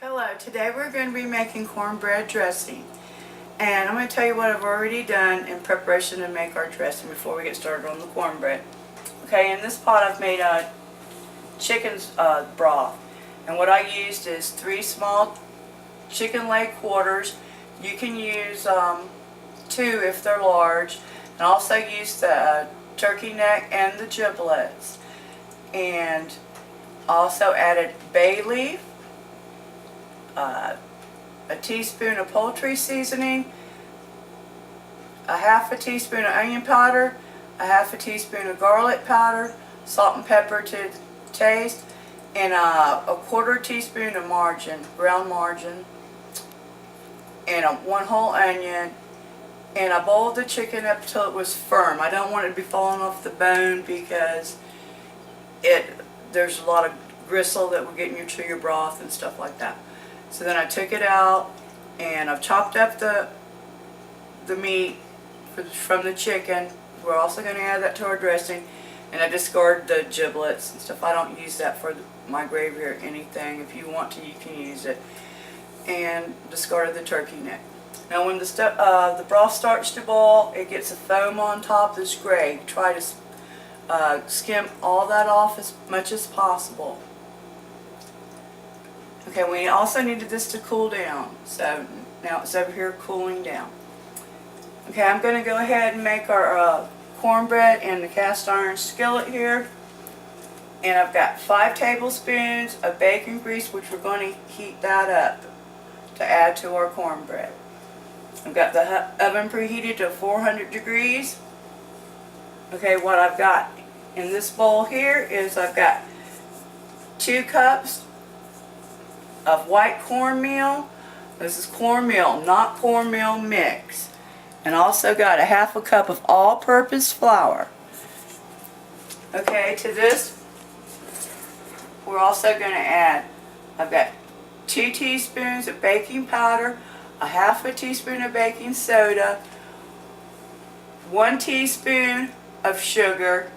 Hello, today we're going to be making cornbread dressing, and I'm going to tell you what I've already done in preparation to make our dressing before we get started on the cornbread. Okay, in this pot I've made a chicken's broth, and what I used is 3 small chicken leg quarters. You can use 2 if they're large, and also use the turkey neck and the giblets, and also added bay leaf, a teaspoon of poultry seasoning, a half a teaspoon of onion powder, a half a teaspoon of garlic powder, salt and pepper to taste, and a quarter teaspoon of ground margarine, and 1 whole onion. And I boiled the chicken up until it was firm. I don't want it to be falling off the bone because there's a lot of gristle that will get into your broth and stuff like that. So then I took it out, and I've chopped up the meat from the chicken. We're also going to add that to our dressing, and I discard the giblets and stuff. I don't use that for my gravy or anything. If you want to, you can use it. And discarded the turkey neck. Now when the broth starts to boil, it gets a foam on top that's great. Try to skim all that off as much as possible. Okay, we also needed this to cool down, so now it's over here cooling down. Okay, I'm going to go ahead and make our cornbread in the cast iron skillet here. And I've got 5 tablespoons of bacon grease, which we're going to heat that up to add to our cornbread. I've got the oven preheated to 400 degrees. Okay, what I've got in this bowl here is I've got 2 cups of white cornmeal. This is cornmeal, not cornmeal mix. And also got a half a cup of all-purpose flour. Okay, to this we're also going to add, I've got 2 teaspoons of baking powder, a half a teaspoon of baking soda, 1 teaspoon of sugar,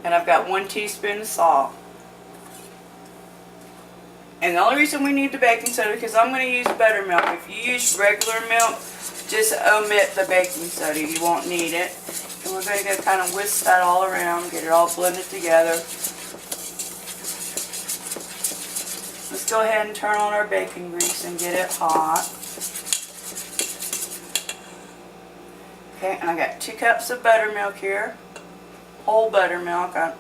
and I've got 1 teaspoon of salt. And the only reason we need the baking soda is because I'm going to use buttermilk. If you use regular milk, just omit the baking soda. You won't need it. And we're going to go kind of whisk that all around, get it all blended together. Let's go ahead and turn on our bacon grease and get it hot. Okay, and I got 2 cups of buttermilk here, whole buttermilk, and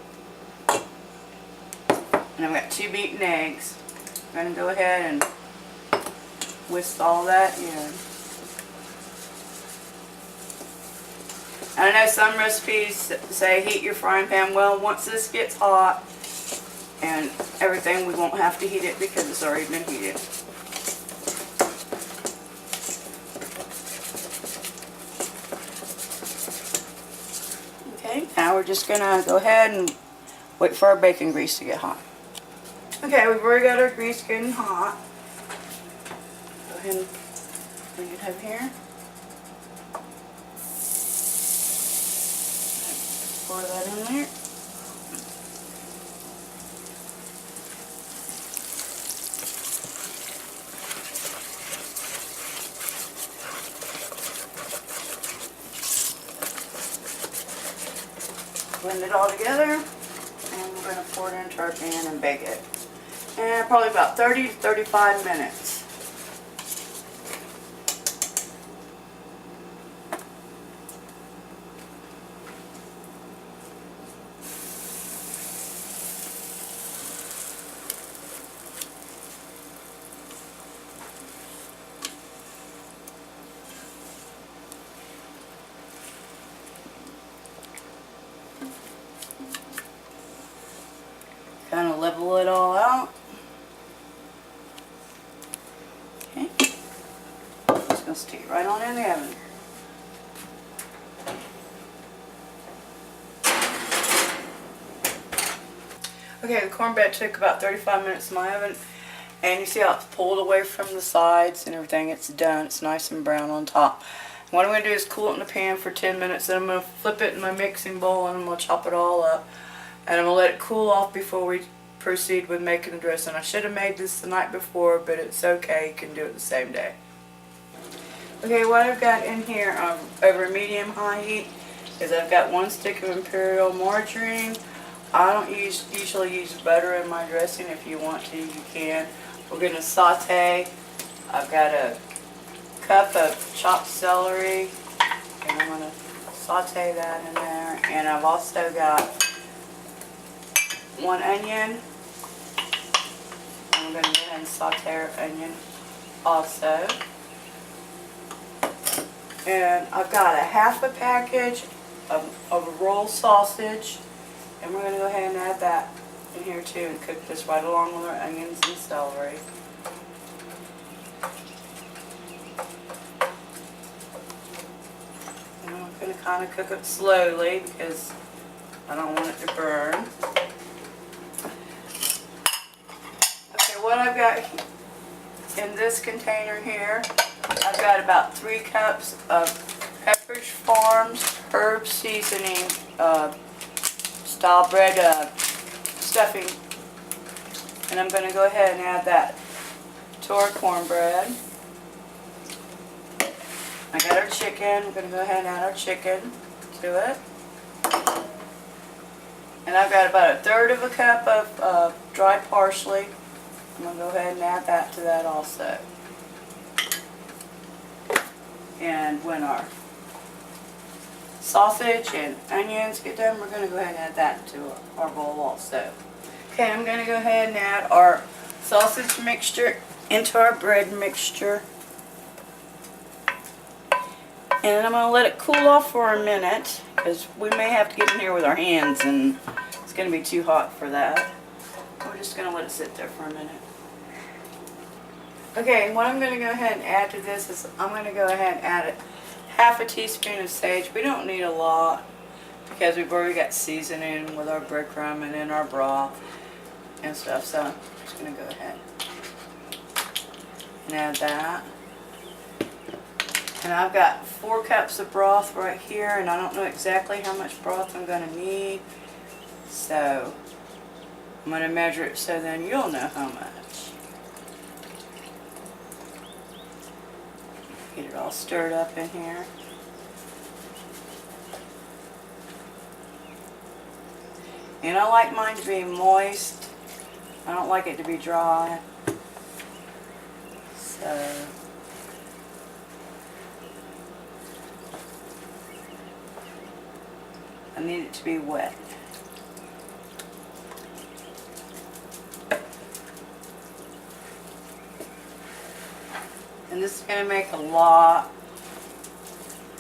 I've got 2 beaten eggs. I'm going to go ahead and whisk all that in. I know some recipes say heat your frying pan. Well, once this gets hot and everything, we won't have to heat it because it's already been heated. Okay, now we're just going to go ahead and wait for our bacon grease to get hot. Okay, we've already got our grease getting hot. Go ahead and bring it over here. Pour that in there. Blend it all together, and we're going to pour it into our pan and bake it. And probably about 30 to 35 minutes. Kind of level it all out. Okay. Just going to stick it right on in the oven. Okay, the cornbread took about 35 minutes in my oven, and you see how it's pulled away from the sides and everything. It's done. It's nice and brown on top. And what I'm going to do is cool it in the pan for 10 minutes, then I'm going to flip it in my mixing bowl and I'm going to chop it all up. And I'm going to let it cool off before we proceed with making the dressing. I should have made this the night before, but it's okay. You can do it the same day. Okay, what I've got in here over medium-high heat is I've got 1 stick of imperial margarine. I don't usually use butter in my dressing. If you want to, you can. We're going to saute. I've got a cup of chopped celery, and I'm going to saute that in there. And I've also got 1 onion. I'm going to go ahead and saute our onion also. And I've got a half a package of roll sausage, and we're going to go ahead and add that in here too and cook this right along with our onions and celery. And I'm going to kind of cook it slowly because I don't want it to burn. Okay, what I've got in this container here, I've got about 3 cups of Pepperidge Farms herb seasoning style bread stuffing, and I'm going to go ahead and add that to our cornbread. I got our chicken. We're going to go ahead and add our chicken to it, and I've got about 1/3 of a cup of dried parsley. I'm going to go ahead and add that to that also. And when our sausage and onions get done, we're going to go ahead and add that to our bowl also. Okay, I'm going to go ahead and add our sausage mixture into our bread mixture. And I'm going to let it cool off for a minute because we may have to get in here with our hands and it's going to be too hot for that. We're just going to let it sit there for a minute. Okay, what I'm going to go ahead and add to this is I'm going to go ahead and add half a teaspoon of sage. We don't need a lot because we've already got seasoning with our breadcrumb and in our broth and stuff. So I'm just going to go ahead and add that. And I've got 4 cups of broth right here, and I don't know exactly how much broth I'm going to need. So I'm going to measure it so then you'll know how much. Get it all stirred up in here. And I like mine to be moist. I don't like it to be dry. So I need it to be wet. And this is going to make a lot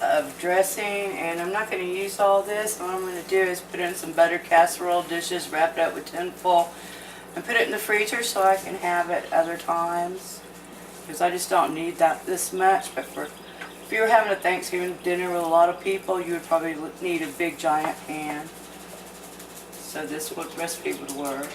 of dressing, and I'm not going to use all this. What I'm going to do is put in some buttered casserole dishes wrapped up with tin foil and put it in the freezer so I can have it other times, because I just don't need this much. But if you were having a Thanksgiving dinner with a lot of people, you would probably need a big giant pan. So this recipe would work.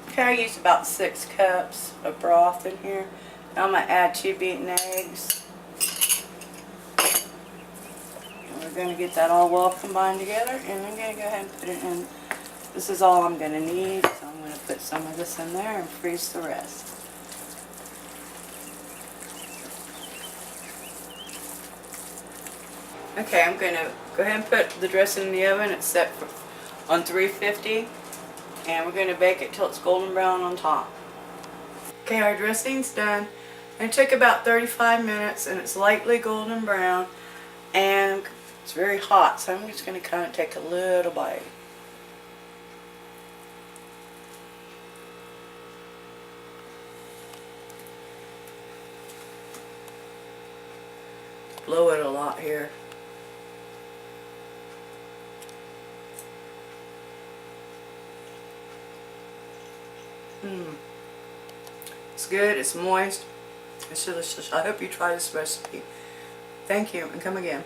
Okay, I used about 6 cups of broth in here. Now I'm going to add 2 beaten eggs. And we're going to get that all well combined together, and I'm going to go ahead and put it in. This is all I'm going to need, so I'm going to put some of this in there and freeze the rest. Okay, I'm going to go ahead and put the dressing in the oven. It's set on 350. And we're going to bake it till it's golden brown on top. Okay, our dressing's done. And it took about 35 minutes, and it's lightly golden brown, and it's very hot, so I'm just going to kind of take a little bite. Blow it a lot here. It's good, it's moist, it's delicious. I hope you try this recipe. Thank you, and come again.